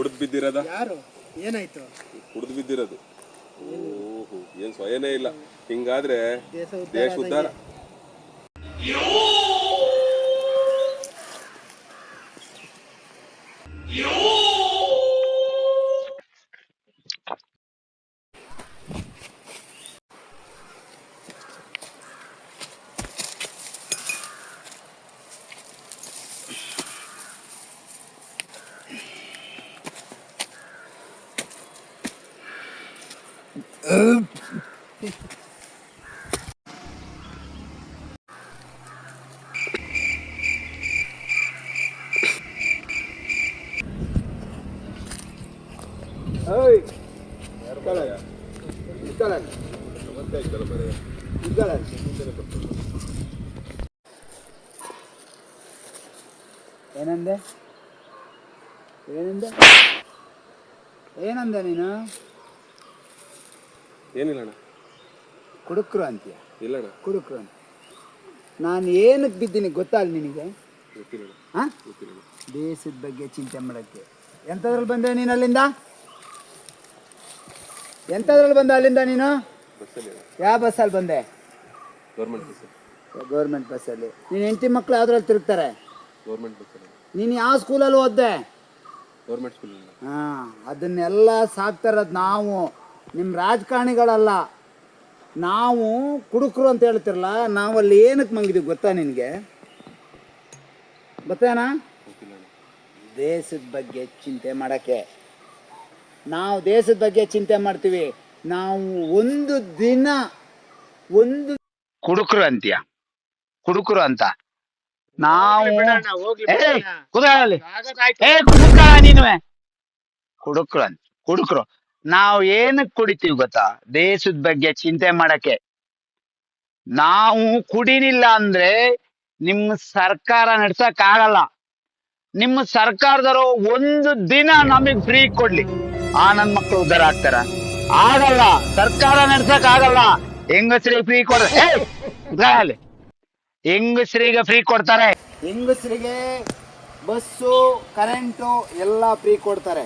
ಕುಡಿದು ಬಿದ್ದಿರೋದ? ಯಾರು? ಏನಾಯ್ತು? ಕುಡಿದು ಬಿದ್ದಿರೋದು. ಓಹೋ, ಏನ್ ಸ್ವಯನೇ ಇಲ್ಲ. ಹಿಂಗಾದ್ರೆ ದೇಶ ಉದ್ಧಾರ. ಏನಂದೆ? ಏನಂದೆ? ಏನಂದೆ ನೀನು? ಏನಿಲ್ಲಣ್ಣ. ಕುಡುಕ್ರು ಅಂತೀಯ? ಇಲ್ಲಣ್ಣ. ಕುಡುಕ್ರು ಅಂತ ನಾನು ಏನಕ್ಕೆ ಬಿದ್ದೀನಿ ಗೊತ್ತಲ್ಲ ನಿನಗೆ? ಹಾಂ, ದೇಶದ ಬಗ್ಗೆ ಚಿಂತೆ ಮಾಡೋಕ್ಕೆ. ಎಂಥದ್ರಲ್ಲಿ ಬಂದೆ ನೀನು ಅಲ್ಲಿಂದ? ಎಂಥದ್ರಲ್ಲಿ ಬಂದೆ ಅಲ್ಲಿಂದ ನೀನು? ಯಾವ ಬಸ್ಸಲ್ಲಿ ಬಂದೆ? ಗೌರ್ಮೆಂಟ್ ಬಸ್ಸಲ್ಲಿ. ನೀನು ಹೆಂಡತಿ ಮಕ್ಕಳು ಯಾವ್ದ್ರಲ್ಲಿ ತಿರುಗ್ತಾರೆ? ಗೌರ್ಮೆಂಟ್ ಬಸ್ಸಲ್ಲಿ. ನೀನು ಯಾವ ಸ್ಕೂಲಲ್ಲಿ ಓದ್ದೆ? ಗೌರ್ಮೆಂಟ್ ಸ್ಕೂಲಲ್ಲಿ. ಹಾಂ, ಅದನ್ನೆಲ್ಲ ಸಾಕ್ತಾ ಇರೋದು ನಾವು, ನಿಮ್ಮ ರಾಜಕಾರಣಿಗಳಲ್ಲ. ನಾವು ಕುಡುಕರು ಅಂತ ಹೇಳ್ತಿರಲ್ಲ, ನಾವಲ್ಲಿ ಏನಕ್ಕೆ ಮಂಗಿದೀವಿ ಗೊತ್ತಾ ನಿನಗೆ? ಗೊತ್ತೇನಾ? ದೇಶದ ಬಗ್ಗೆ ಚಿಂತೆ ಮಾಡೋಕ್ಕೆ. ನಾವು ದೇಶದ ಬಗ್ಗೆ ಚಿಂತೆ ಮಾಡ್ತೀವಿ. ನಾವು ಒಂದು ದಿನ ಒಂದು ಕುಡುಕರು ಅಂತೀಯ, ಕುಡುಕರು ಅಂತ ನಾವು ನೀನುವೆ ಕುಡುಕರು ಅಂತ. ಕುಡುಕರು ನಾವು ಏನಕ್ಕೆ ಕುಡಿತೀವಿ ಗೊತ್ತಾ? ದೇಶದ ಬಗ್ಗೆ ಚಿಂತೆ ಮಾಡಕ್ಕೆ. ನಾವು ಕುಡಿನಿಲ್ಲ ಅಂದ್ರೆ ನಿಮ್ಮ ಸರ್ಕಾರ ನಡ್ಸಕ್ ಆಗಲ್ಲ. ನಿಮ್ಮ ಸರ್ಕಾರದವರು ಒಂದು ದಿನ ನಮಗ್ ಫ್ರೀ ಕೊಡ್ಲಿ, ನನ್ನ ಮಕ್ಕಳು ಉದ್ಧಾರ ಆಗ್ತಾರ? ಆಗಲ್ಲ. ಸರ್ಕಾರ ನಡ್ಸಕ್ ಆಗಲ್ಲ. ಹೆಂಗಸರಿಗೆ ಫ್ರೀ ಕೊಡ್ತಾರೆ, ಹೆಂಗಸರಿಗೆ ಫ್ರೀ ಕೊಡ್ತಾರೆ. ಹೆಂಗಸರಿಗೆ ಬಸ್ಸು, ಕರೆಂಟು ಎಲ್ಲ ಫ್ರೀ ಕೊಡ್ತಾರೆ.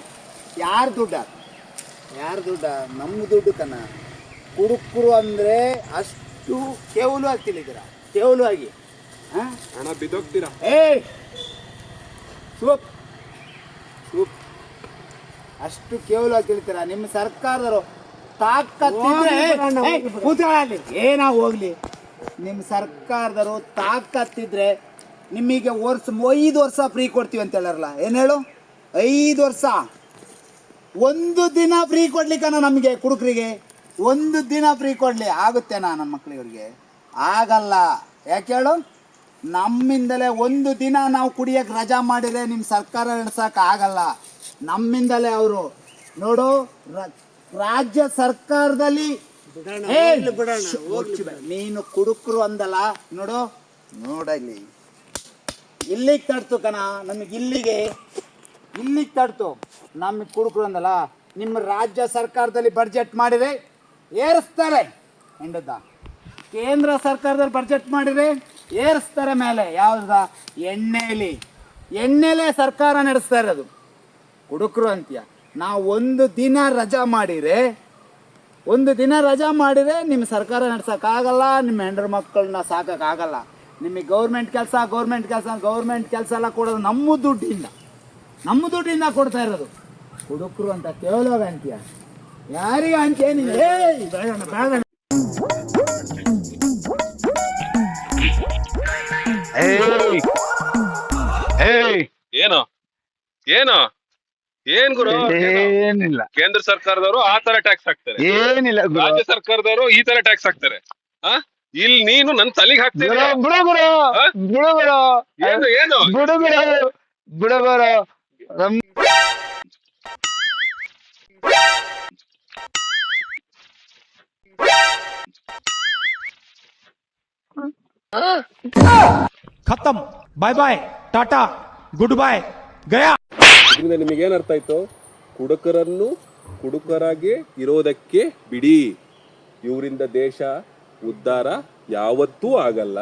ಯಾರು ದುಡ್ಡ? ಯಾರು ದುಡ್ಡ? ನಮ್ಮ ದುಡ್ಡು ಕಣ. ಕುಡುಕರು ಅಂದ್ರೆ ಅಷ್ಟು ಕೇವಲವಾಗಿ ತಿಳಿದಿರ, ಕೇವಲವಾಗಿ ಹಣ ಬಿದ್ದೋಗ್ತೀರಾ. ಸೂಪ್ ಸೂಪ್ ಅಷ್ಟು ಕೇವಲವಾಗಿ ತಿಳಿತೀರ. ನಿಮ್ಮ ಸರ್ಕಾರದವರು ತಾಕತ್ತಿದ್ರೆ ಏನೋ ಹೋಗ್ಲಿ, ನಿಮ್ಮ ಸರ್ಕಾರದವರು ತಾಕತ್ತಿದ್ರೆ ನಿಮಗೆ 5 ವರ್ಷ ಫ್ರೀ ಕೊಡ್ತೀವಿ ಅಂತ ಹೇಳಾರಲ್ಲ. ಏನು ಹೇಳು? 5 ವರ್ಷ, ಒಂದು ದಿನ ಫ್ರೀ ಕೊಡ್ಲಿಕ್ಕನ ನಮಗೆ ಕುಡುಕರಿಗೆ? ಒಂದು ದಿನ ಫ್ರೀ ಕೊಡ್ಲಿ ಆಗುತ್ತೇನಾ ನಮ್ಮ ಮಕ್ಕಳಿಗೆ? ಆಗಲ್ಲ. ಯಾಕೆ ಹೇಳು? ನಮ್ಮಿಂದಲೇ ಒಂದು ದಿನ ನಾವು ಕುಡಿಯಕ್ಕೆ ರಜಾ ಮಾಡಿದ್ರೆ ನಿಮ್ಮ ಸರ್ಕಾರ ನಡೆಸಕ್ಕೆ ಆಗಲ್ಲ. ನಮ್ಮಿಂದಲೇ ಅವರು ನೋಡು, ರಾಜ್ಯ ಸರ್ಕಾರದಲ್ಲಿ ನೀನು ಕುಡುಕರು ಅಂದಲ್ಲ. ನೋಡು ನೋಡಲ್ಲಿ ಇಲ್ಲಿಗೆ ತಡ್ತು ಕಣ, ನಮಗೆ ಇಲ್ಲಿಗೆ ತಡ್ತು. ನಮಗೆ ಕುಡುಕರು ಅಂದಲ್ಲ. ನಿಮ್ಮ ರಾಜ್ಯ ಸರ್ಕಾರದಲ್ಲಿ ಬಡ್ಜೆಟ್ ಮಾಡಿದ್ರೆ ಏರಿಸ್ತಾರೆ ಹೆಂಡದ, ಕೇಂದ್ರ ಸರ್ಕಾರದಲ್ಲಿ ಬಡ್ಜೆಟ್ ಮಾಡಿದ್ರೆ ಏರಿಸ್ತಾರೆ ಮೇಲೆ. ಯಾವ್ದ? ಎಣ್ಣೆಲೆ ಸರ್ಕಾರ ನಡೆಸ್ತಾ ಇರೋದು. ಕುಡುಕರು ಅಂತೀಯ. ನಾವು ಒಂದು ದಿನ ರಜಾ ಮಾಡಿದ್ರೆ ನಿಮ್ಮ ಸರ್ಕಾರ ನಡ್ಸೋಕ್ಕಾಗಲ್ಲ, ನಿಮ್ಮ ಹೆಂಡ್ರ ಮಕ್ಕಳನ್ನ ಸಾಕೋಕ್ಕಾಗಲ್ಲ. ನಿಮಗೆ ಗೌರ್ಮೆಂಟ್ ಕೆಲಸ ಎಲ್ಲ ಕೊಡೋದು ನಮ್ಮ ದುಡ್ಡಿಂದ ಕೊಡ್ತಾ ಇರೋದು. ಕುಡುಕರು ಅಂತ ಕೇವಲ ಅಂತೀಯ? ಯಾರಿಗೆ ಅಂತೀಯ ನೀನು? ಏನು ಏನು ಏನ್ ಗುರು? ಏನಿಲ್ಲ. ಕೇಂದ್ರ ಸರ್ಕಾರದವರು ಆ ತರ ಟ್ಯಾಕ್ಸ್ ಹಾಕ್ತಾರೆ, ಏನಿಲ್ಲ. ರಾಜ್ಯ ಸರ್ಕಾರದವರು ಈ ತರ ಟ್ಯಾಕ್ಸ್ ಹಾಕ್ತಾರೆ. ಇಲ್ಲಿ ನೀನು ನನ್ ತಲೆಗೆ ಹಾಕ್ತೀಯ. ಏನು ಏನು ಬಿಡುಗರು खत्म, bye bye, ta-ta, goodbye, गया. ಇದರಿಂದ ನಿಮಗೇನು ಅರ್ಥ ಆಯ್ತು? ಕುಡುಕರನ್ನು ಕುಡುಕರಾಗಿ ಇರೋದಕ್ಕೆ ಬಿಡಿ. ಇವರಿಂದ ದೇಶ ಉದ್ಧಾರ ಯಾವತ್ತೂ ಆಗಲ್ಲ.